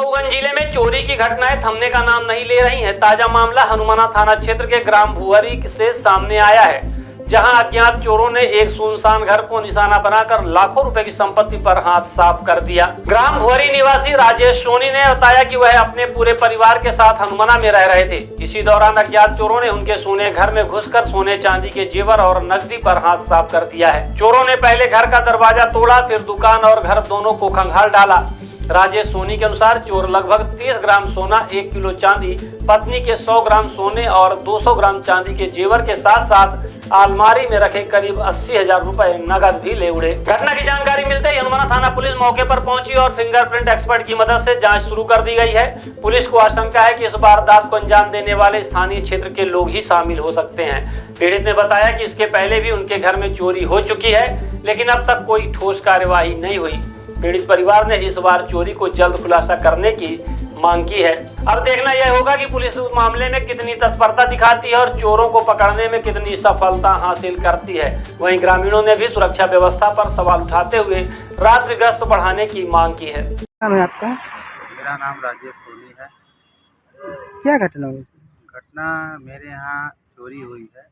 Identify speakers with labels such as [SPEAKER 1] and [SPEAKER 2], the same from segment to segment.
[SPEAKER 1] मऊगंज जिले में चोरी की घटनाएं थमने का नाम नहीं ले रही हैं। ताजा मामला हनुमाना थाना क्षेत्र के ग्राम भुअरी से सामने आया है, जहां अज्ञात चोरों ने एक सुनसान घर को निशाना बनाकर लाखों रुपए की संपत्ति पर हाथ साफ कर दिया। ग्राम भुअरी निवासी राजेश सोनी ने बताया कि वह अपने पूरे परिवार के साथ हनुमाना में रह रहे थे। इसी दौरान अज्ञात चोरों ने उनके सोने घर में घुसकर सोने चांदी के जेवर और नकदी पर हाथ साफ कर दिया है। चोरों ने पहले घर का दरवाजा तोड़ा, फिर दुकान और घर दोनों को खंगाल डाला। राजेश सोनी के अनुसार चोर लगभग 30 ग्राम सोना, 1 किलो चांदी, पत्नी के 100 ग्राम सोने और 200 ग्राम चांदी के जेवर के साथ साथ अलमारी में रखे करीब 80,000 रुपए नगद भी ले उड़े। घटना की जानकारी मिलते ही हनुमाना थाना पुलिस मौके पर पहुंची और फिंगरप्रिंट एक्सपर्ट की मदद से जांच शुरू कर दी गई है। पुलिस को आशंका है कि इस वारदात को अंजाम देने वाले स्थानीय क्षेत्र के लोग ही शामिल हो सकते हैं। पीड़ित ने बताया कि इसके पहले भी उनके घर में चोरी हो चुकी है, लेकिन अब तक कोई ठोस कार्यवाही नहीं हुई। पीड़ित परिवार ने इस बार चोरी को जल्द खुलासा करने की मांग की है। अब देखना यह होगा कि पुलिस उस मामले में कितनी तत्परता दिखाती है और चोरों को पकड़ने में कितनी सफलता हासिल करती है। वहीं ग्रामीणों ने भी सुरक्षा व्यवस्था पर सवाल उठाते हुए रात्रि गश्त बढ़ाने की मांग की है।
[SPEAKER 2] नाम है आपका?
[SPEAKER 3] मेरा नाम राजेश सोनी है।
[SPEAKER 2] क्या घटना हुई?
[SPEAKER 3] घटना मेरे यहाँ चोरी हुई है।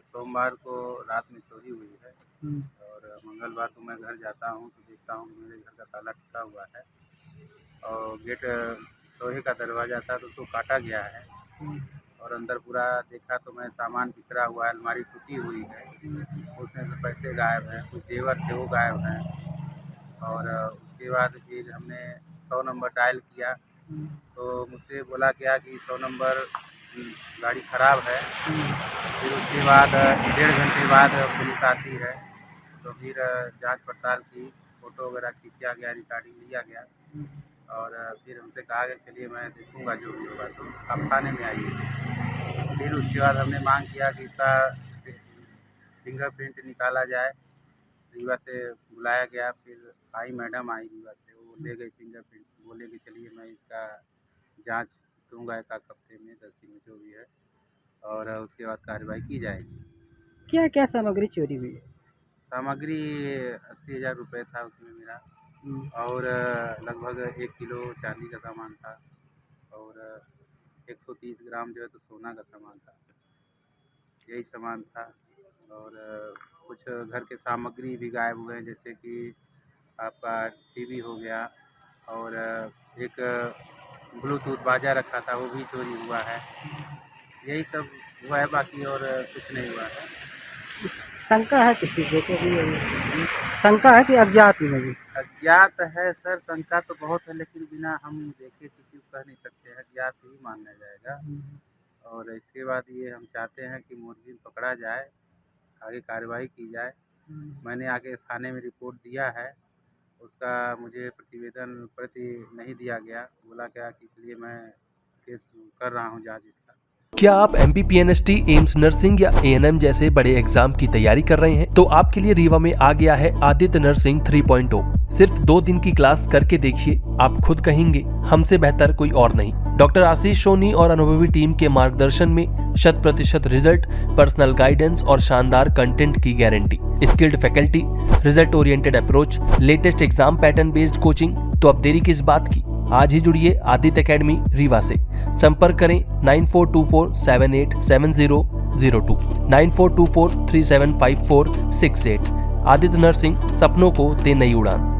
[SPEAKER 3] सोमवार को रात में चोरी हुई है और मंगलवार को मैं घर जाता हूँ तो देखता हूँ मेरे घर का ताला टूटा हुआ है और गेट लोहे का दरवाज़ा था तो उसको काटा गया है और अंदर पूरा देखा तो मैं सामान बिखरा हुआ है, अलमारी टूटी हुई है, उसमें से पैसे गायब हैं, कुछ जेवर थे वो गायब हैं। और उसके बाद फिर हमने 100 नंबर डायल किया तो मुझसे बोला गया कि 100 नंबर गाड़ी ख़राब है। फिर उसके बाद 1.5 घंटे बाद पुलिस आती है तो फिर जांच पड़ताल की, फ़ोटो वगैरह खींचा गया, रिकॉर्डिंग लिया गया और फिर हमसे कहा कि चलिए मैं देखूंगा जो भी होगा तो आप थाने में आइए। फिर उसके बाद हमने मांग किया कि इसका फिंगरप्रिंट निकाला जाए। रीवा से बुलाया गया, फिर आई मैडम आई रीवा से, वो ले गई फिंगरप्रिंट, बोले कि चलिए मैं इसका जांच दूंगा 1 हफ्ते में, 10 दिन में जो भी है, और उसके बाद कार्रवाई की जाएगी।
[SPEAKER 2] क्या क्या सामग्री चोरी हुई है?
[SPEAKER 3] सामग्री 80,000 रुपये था उसमें मेरा और लगभग 1 किलो चांदी का सामान था और 130 ग्राम जो है तो सोना का सामान था, यही सामान था। और कुछ घर के सामग्री भी गायब हुए हैं, जैसे कि आपका टीवी हो गया और एक ब्लूटूथ बाजा रखा था वो भी चोरी हुआ है। यही सब हुआ है, बाकी और कुछ नहीं हुआ है।
[SPEAKER 2] शंका है किसी को? शंका है कि अज्ञात ही नहीं?
[SPEAKER 3] अज्ञात है सर, शंका तो बहुत है, लेकिन बिना हम देखे किसी को कह नहीं सकते हैं, अज्ञात ही माना जाएगा। और इसके बाद ये हम चाहते हैं कि मुलजिम पकड़ा जाए, आगे कार्रवाई की जाए। मैंने आगे थाने में रिपोर्ट दिया है, उसका मुझे प्रतिवेदन प्रति नहीं दिया गया, बोला गया कि इसलिए मैं केस कर रहा हूँ जाँच इसका।
[SPEAKER 4] क्या आप MPPNST, एम्स नर्सिंग या ANM जैसे बड़े एग्जाम की तैयारी कर रहे हैं? तो आपके लिए रीवा में आ गया है आदित्य नर्सिंग 3.0। सिर्फ 2 दिन की क्लास करके देखिए, आप खुद कहेंगे हमसे बेहतर कोई और नहीं। डॉक्टर आशीष सोनी और अनुभवी टीम के मार्गदर्शन में 100% रिजल्ट, पर्सनल गाइडेंस और शानदार कंटेंट की guarantee, skilled faculty, result oriented approach, latest exam pattern based coaching. तो अब देरी किस बात की, आज ही जुड़िए आदित्य एकेडमी रीवा से। संपर्क करें 9424787002, 9424375468। आदित्य नर्सिंग, सपनों को दे नई उड़ान।